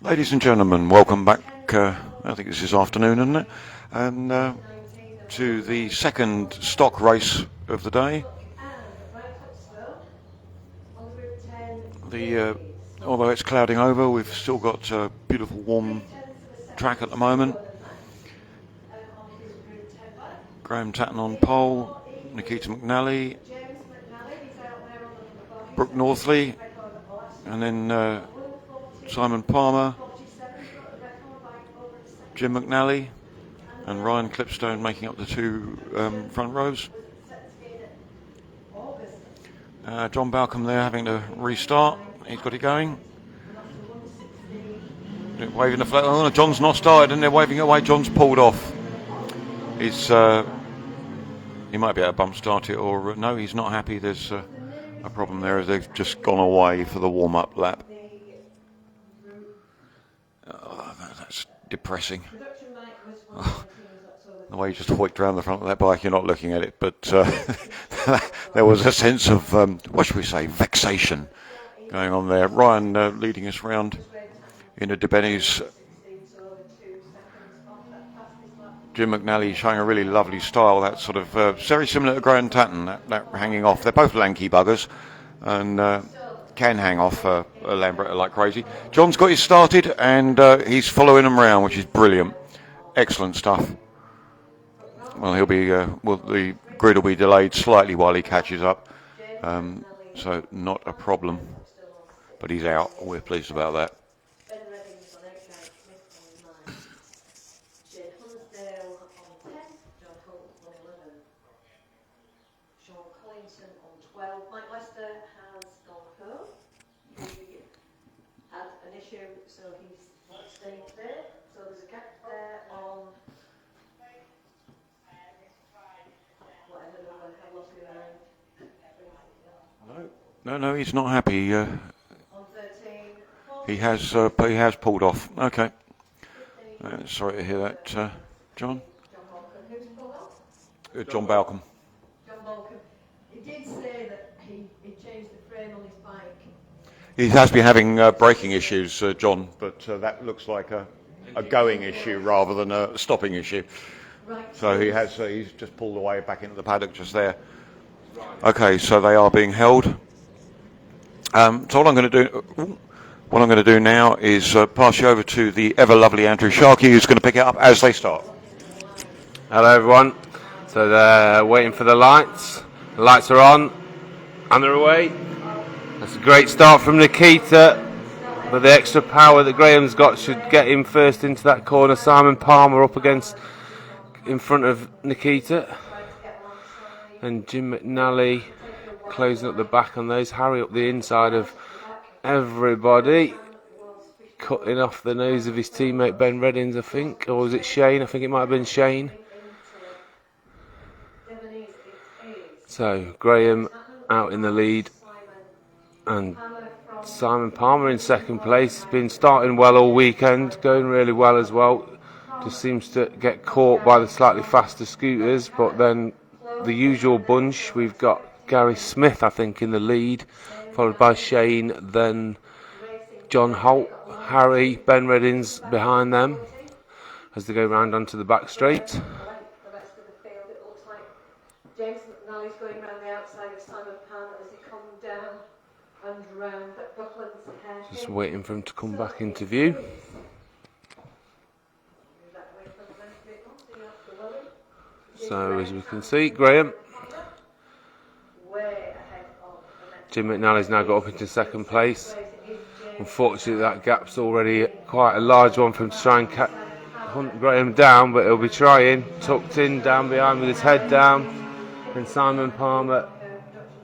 Ladies and gentlemen, welcome back. I think this is afternoon, isn't it? And to the second stock race of the day. Although it's clouding over, we've still got a beautiful warm track at the moment. Graham Tatton on pole, Nikita McNally, Brooke Northley, and then Simon Palmer, Jim McNally, and Ryan Clipstone making up the two front rows. John Balcombe there having to restart. He's got it going. Waving the flag. Oh, no, John's not started and they're waving it away. John's pulled off. He might be able to bump start it, or no, he's not happy. There's a problem there as they've just gone away for the warm-up lap. That's depressing. The way you just whipped around the front of that bike, you're not looking at it, but there was a sense of, what should we say, vexation going on there. Ryan leading us round into DeBenny's. Jim McNally showing a really lovely style, that sort of very similar to Graham Tatton, that hanging off. They're both lanky buggers and can hang off a Lambretta like crazy. John's got his started and he's following them round, which is brilliant. Excellent stuff. Well, he'll be. The grid will be delayed slightly while he catches up, so not a problem. But he's out. We're pleased about that. No, he's not happy. He has pulled off. Okay. Sorry to hear that, John. John Balcombe. John Balcombe. He did say that he changed the frame on his bike. He has been having braking issues, John, but that looks like a going issue rather than a stopping issue. Right. So he's just pulled away back into the paddock just there. Okay, so they are being held. So what I'm going to do now is pass you over to the ever lovely Andrew Sharkey, who's going to pick it up as they start. Hello everyone. So they're waiting for the lights. The lights are on and they're away. That's a great start from Nikita, but the extra power that Graham's got should get him first into that corner. Simon Palmer up against in front of Nikita, and Jim McNally closing up the back on those. Harry up the inside of everybody, cutting off the nose of his teammate Ben Reddings, I think, or was it Shane? I think it might have been Shane. So Graham out in the lead and Simon Palmer in second place. Been starting well all weekend, going really well as well. Just seems to get caught by the slightly faster scooters, but then the usual bunch, we've got Gary Smith, I think, in the lead, followed by Shane, then John Holt, Harry, Ben Reddings behind them as they go round onto the back straight. James McNally's going round the outside of Simon Palmer as he comes down and round Buckland's head. Just waiting for him to come back into view. So as we can see, Graham, Jim McNally's now got up into second place. Unfortunately, that gap's already quite a large one for him to try and hunt Graham down, but he'll be trying. Tucked in down behind with his head down. And Simon Palmer,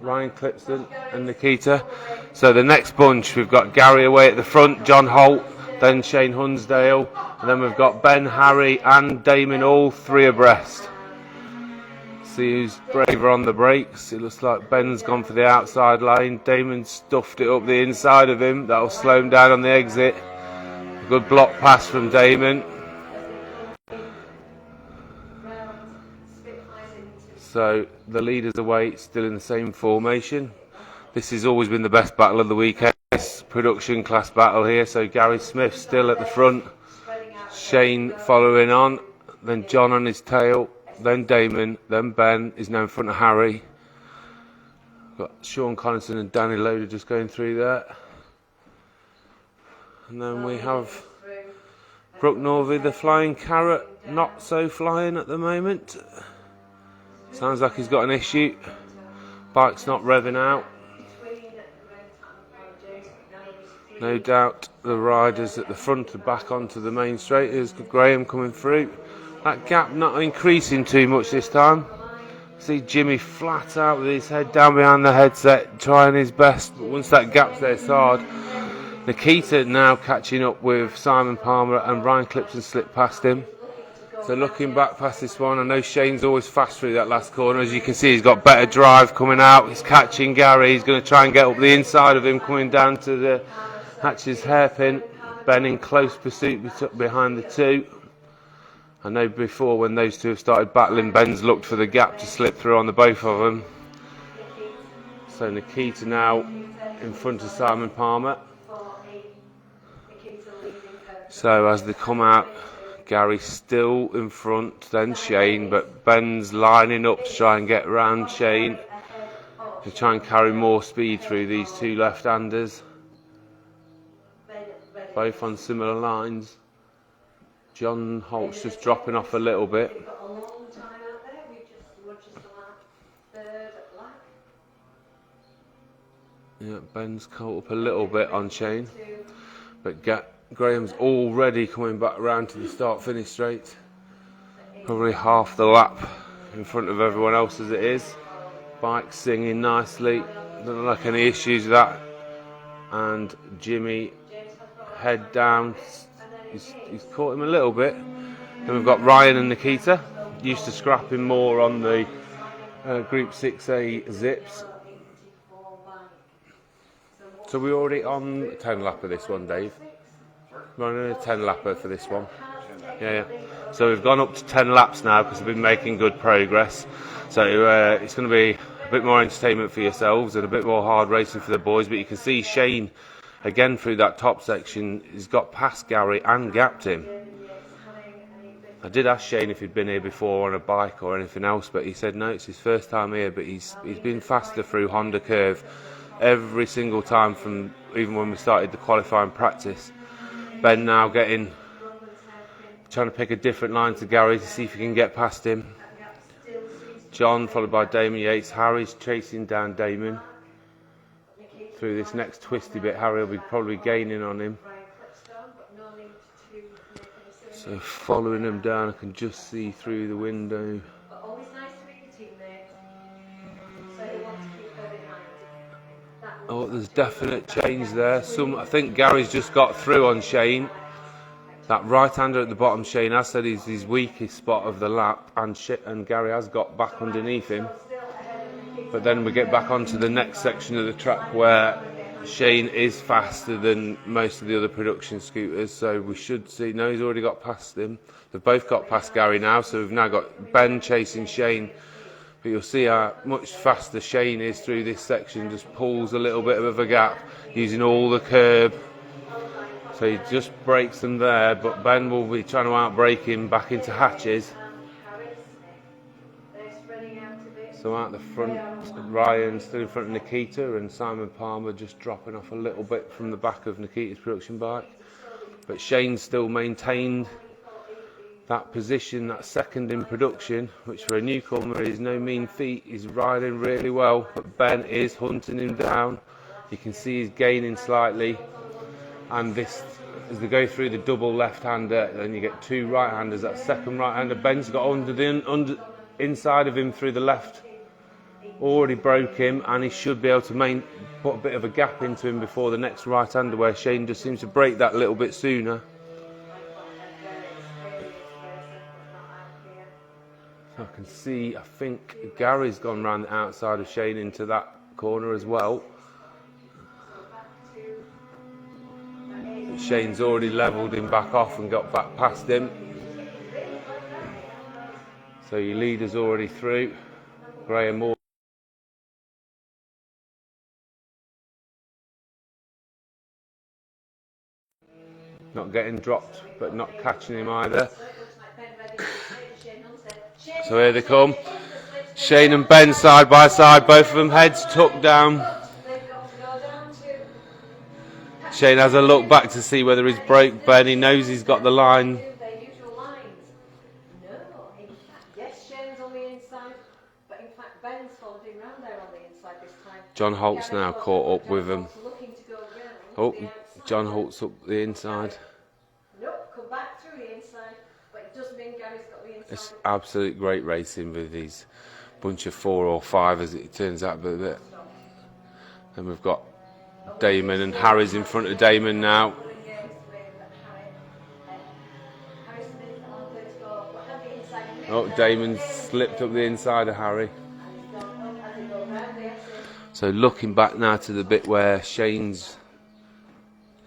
Ryan Clipston and Nikita. So the next bunch, we've got Gary away at the front, John Holt, then Shane Hunsdale, and then we've got Ben, Harry and Damon, all three abreast. See who's braver on the brakes. It looks like Ben's gone for the outside lane. Damon stuffed it up the inside of him. That'll slow him down on the exit. A good block pass from Damon. So the leaders away, still in the same formation. This has always been the best battle of the weekend. production class battle here. So Gary Smith still at the front, Shane following on, then John on his tail, then Damon, then Ben is now in front of Harry. Got Sean Connaughton and Danny Loader just going through there. And then we have Brooke Norvey, the flying carrot, not so flying at the moment. Sounds like he's got an issue. Bike's not revving out. No doubt the riders at the front are back onto the main straight. Here's Graham coming through. That gap not increasing too much this time. See Jimmy flat out with his head down behind the headset, trying his best. But once that gap's there, it's hard. Nikita now catching up with Simon Palmer, and Ryan Clipson slipped past him. So looking back past this one, I know Shane's always fast through that last corner. As you can see, he's got better drive coming out. He's catching Gary. He's going to try and get up the inside of him, coming down to the Hatch's hairpin. Ben in close pursuit behind the two. I know before when those two have started battling, Ben's looked for the gap to slip through on the both of them. So Nikita now in front of Simon Palmer. So as they come out, Gary still in front, then Shane, but Ben's lining up to try and get round Shane to try and carry more speed through these two left-handers. Both on similar lines. John Holt's just dropping off a little bit. Yeah, Ben's caught up a little bit on Shane, but Graham's already coming back around to the start-finish straight. Probably half the lap in front of everyone else as it is. Bike singing nicely, doesn't look like any issues with that. And Jimmy, head down, he's caught him a little bit. Then we've got Ryan and Nikita, used to scrapping more on the Group 6A zips. So we're already on a 10 lapper this one, Dave. We're on a 10 lapper for this one. Yeah. So we've gone up to 10 laps now because we've been making good progress. So it's going to be a bit more entertainment for yourselves and a bit more hard racing for the boys. But you can see Shane again through that top section. He's got past Gary and gapped him. I did ask Shane if he'd been here before on a bike or anything else, but he said no, it's his first time here. But he's been faster through Honda Curve every single time from even when we started the qualifying practice. Ben now trying to pick a different line to Gary to see if he can get past him. John followed by Damon Yates. Harry's chasing down Damon. Through this next twisty bit, Harry will be probably gaining on him. So following him down, I can just see through the window. Oh, there's definite change there. I think Gary's just got through on Shane. That right-hander at the bottom, Shane has said is his weakest spot of the lap, and Gary has got back underneath him. But then we get back onto the next section of the track where Shane is faster than most of the other production scooters, so we should see. No, he's already got past him. They've both got past Gary now, so we've now got Ben chasing Shane. But you'll see how much faster Shane is through this section. Just pulls a little bit of a gap using all the curb. So he just breaks them there, but Ben will be trying to outbrake him back into Hatches. So out the front, Ryan still in front of Nikita, and Simon Palmer just dropping off a little bit from the back of Nikita's production bike. But Shane still maintained that position, that second in production, which for a newcomer is no mean feat. He's riding really well, but Ben is hunting him down. You can see he's gaining slightly, and this, as they go through the double left-hander, then you get two right-handers. That second right-hander, Ben's got under inside of him through the left, already broke him, and he should be able to put a bit of a gap into him before the next right-hander, where Shane just seems to break that a little bit sooner. I can see, I think Gary's gone round the outside of Shane into that corner as well. Shane's already levelled him back off and got back past him. So your leader's already through. Graham Moore. Not getting dropped, but not catching him either. So here they come. Shane and Ben side by side, both of them heads tucked down. Shane has a look back to see whether he's broke Ben. He knows he's got the line. John Holt's now caught up with him. Oh, John Holt's up the inside. It's absolute great racing with these bunch of 4 or 5 as it turns out. But then we've got Damon and Harry's in front of Damon now. Oh, Damon slipped up the inside of Harry. So looking back now to the bit where Shane's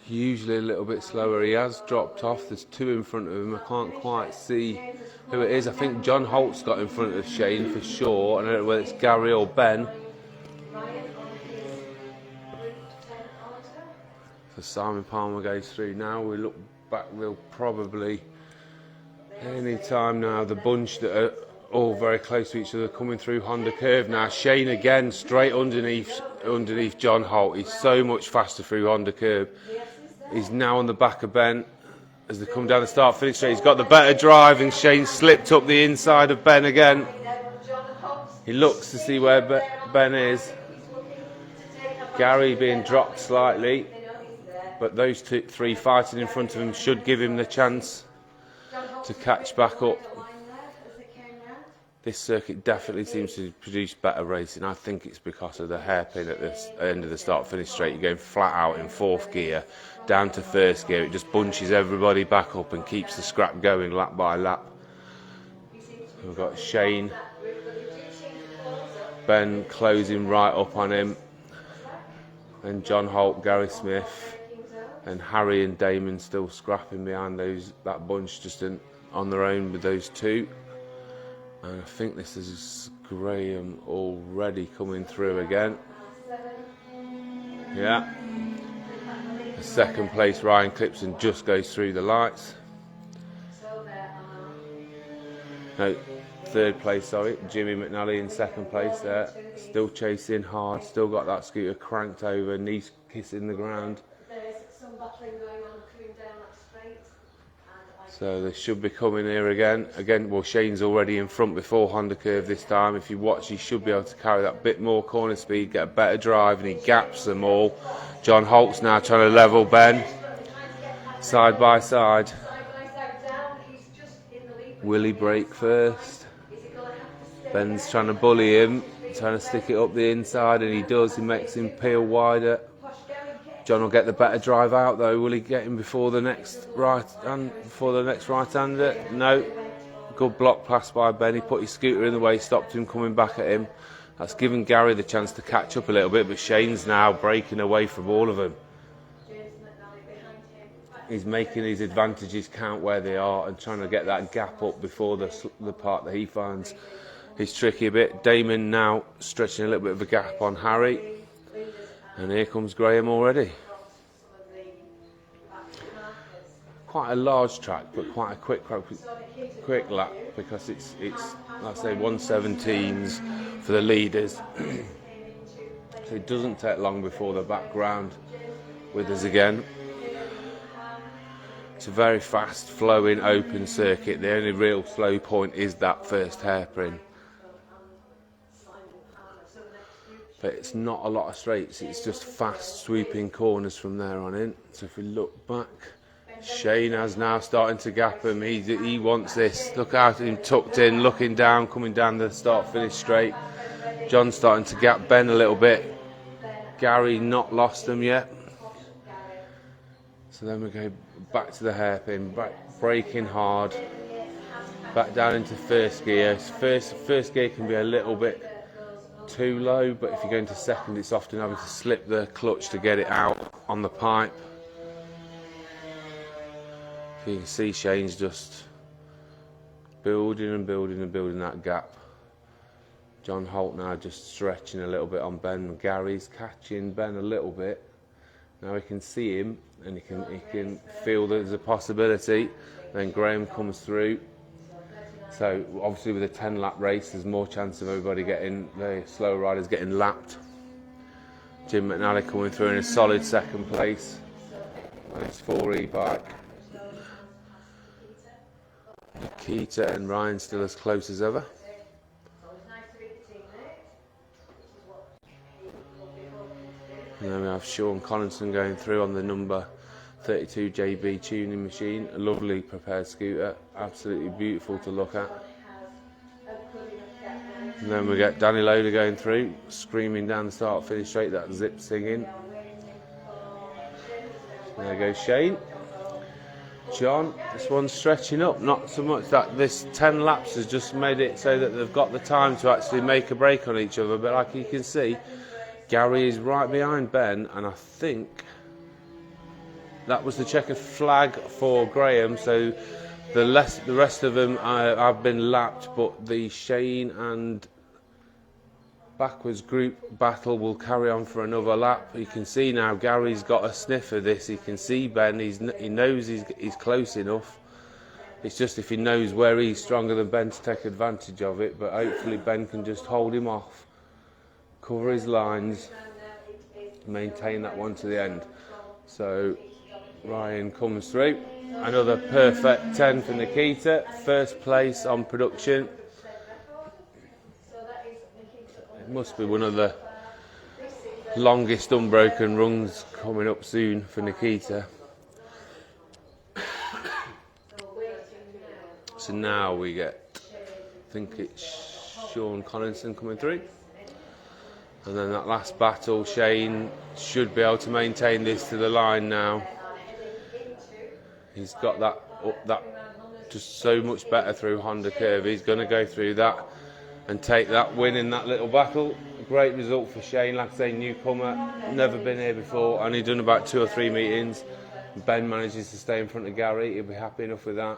usually a little bit slower, he has dropped off. There's 2 in front of him. I can't quite see who it is. I think John Holt's got in front of Shane for sure. I don't know whether it's Gary or Ben. So Simon Palmer goes through now. We look back, we'll probably any time now. The bunch that are all very close to each other coming through Honda Curve now. Shane again straight underneath John Holt. He's so much faster through Honda Curve. He's now on the back of Ben as they come down the start finish straight. He's got the better drive and Shane slipped up the inside of Ben again. He looks to see where Ben is. Gary being dropped slightly, but those 3 fighting in front of him should give him the chance to catch back up. This circuit definitely seems to produce better racing. I think it's because of the hairpin at the end of the start-finish straight. You're going flat out in 4th gear, down to 1st gear. It just bunches everybody back up and keeps the scrap going lap by lap. We've got Shane, Ben closing right up on him, and John Holt, Gary Smith, and Harry and Damon still scrapping behind that bunch just on their own with those 2. And I think this is Graham already coming through again. Yeah. The 2nd place Ryan Clipson just goes through the lights. No, 3rd place, sorry. Jimmy McNally in 2nd place there. Still chasing hard, still got that scooter cranked over, knees kissing the ground. So they should be coming here again. Well, Shane's already in front before Honda Curve this time. If you watch, he should be able to carry that bit more corner speed, get a better drive, and he gaps them all. John Holt's now trying to level Ben. Side by side. Will he break first? Ben's trying to bully him, trying to stick it up the inside, and he does. He makes him peel wider. John will get the better drive out though. Will he get him before the next right-hander? No. Good block pass by Ben. He put his scooter in the way, stopped him coming back at him. That's given Gary the chance to catch up a little bit, but Shane's now breaking away from all of them. He's making his advantages count where they are and trying to get that gap up before the part that he finds is tricky a bit. Damon now stretching a little bit of a gap on Harry. And here comes Graham already. Quite a large track, but quite a quick lap because it's like I say 117s for the leaders. So it doesn't take long before the background with us again. It's a very fast flowing open circuit. The only real slow point is that first hairpin. But it's not a lot of straights, it's just fast sweeping corners from there on in. So if we look back, Shane has now starting to gap him. He wants this. Look out at him tucked in, looking down, coming down the start finish straight. John's starting to gap Ben a little bit. Gary not lost them yet. So then we go back to the hairpin, back braking hard, back down into 1st gear. First gear can be a little bit too low, but if you go into 2nd, it's often having to slip the clutch to get it out on the pipe. So you can see Shane's just building and building and building that gap. John Holt now just stretching a little bit on Ben. Gary's catching Ben a little bit. Now he can see him, and he can feel that there's a possibility. Then Graham comes through. So obviously with a 10-lap race, there's more chance of everybody the slow riders getting lapped. Jim McNally coming through in a solid second place on his 4E bike. Nikita and Ryan still as close as ever. And then we have Sean Collinson going through on the number 32 JB tuning machine. A lovely prepared scooter, absolutely beautiful to look at. And then we get Danny Loader going through, screaming down the start finish straight, that zip singing. There goes Shane. John, this one's stretching up, not so much that this 10 laps has just made it so that they've got the time to actually make a break on each other, but like you can see, Gary is right behind Ben, and I think that was the checkered flag for Graham, so the rest of them have been lapped, but the Shane and backwards group battle will carry on for another lap. You can see now Gary's got a sniff of this. He can see Ben, he knows he's close enough. It's just if he knows where he's stronger than Ben to take advantage of it, but hopefully Ben can just hold him off, cover his lines, maintain that one to the end. So Ryan comes through, another perfect 10 for Nikita, first place on production. It must be one of the longest unbroken runs coming up soon for Nikita. So now we get, I think it's Sean Collinson coming through. And then that last battle, Shane should be able to maintain this to the line now. He's got that just so much better through Honda Curve. He's going to go through that and take that win in that little battle. A great result for Shane, like I say, newcomer, never been here before, only done about 2 or 3 meetings. Ben manages to stay in front of Gary, he'll be happy enough with that.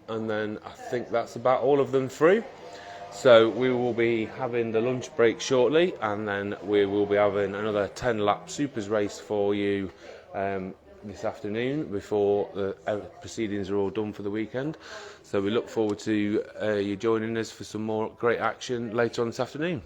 And then I think that's about all of them through. So we will be having the lunch break shortly, and then we will be having another 10-lap Supers race for you this afternoon before the proceedings are all done for the weekend. So we look forward to you joining us for some more great action later on this afternoon.